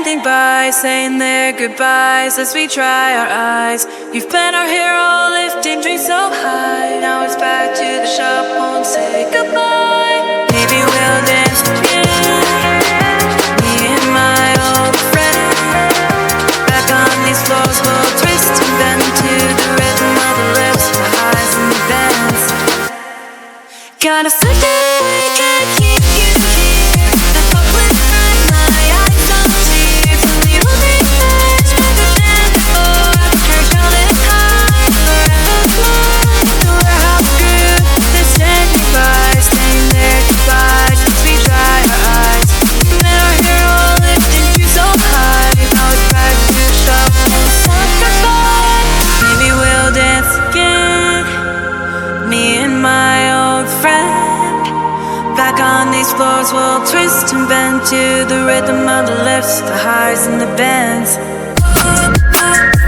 standing by, saying their goodbyes as we dry our eyes. You've been our hero, lifting dreams so high. Now it's back to the shop, won't say goodbye. Maybe we'll dance again, me and my old friend. Back on these floors, we'll twist and bend to the rhythm of the lips, the highs and the bends. Gotta sit there, we can't keep you here. The forklift ride, my eyes on tears. A little bit fast, rather than before. Church on it high, forever more. No matter how we grew, they're standing by, saying their goodbyes as we dry our eyes. Met our hero, lifting you so high. Now it's back to the shop, won't say goodbye. Maybe we'll dance again, me and my old friend. Back on these floors, we'll twist and bend to the rhythm of the lips, the highs and the bends.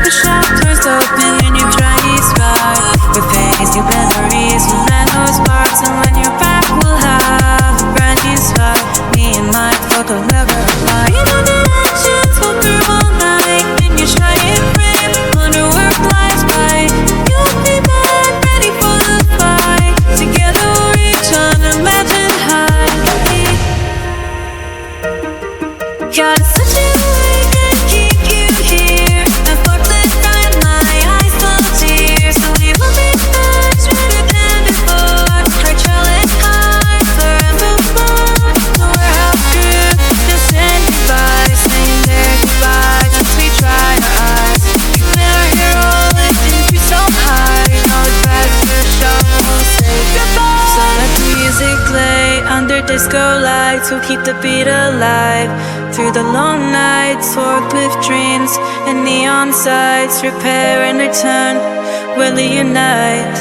The shop doors open and you try to ride with pace, new memories, with memories parts. And when you're back, we'll have a brand new start. Me and my folk will never lie. You know the actions go through all night, and you try it frame, wonder where it flies by. You'll be back, ready for the fight. Together we'll reach unimagined. Gotta set you awake and keep you here. The forklift ride, my eyes full of tears. So we will be fast, better than before. Our challenge high, forever more. No matter how we grew, they're standing by, saying their goodbyes as we dry our eyes. You've been our hero, lifting you so high. Now it's back to the shop, we'll say goodbye. So let the music play under disco lights. We'll keep the beat alive through the long nights. Forklift dreams and neon sights, repair and return, we'll unite.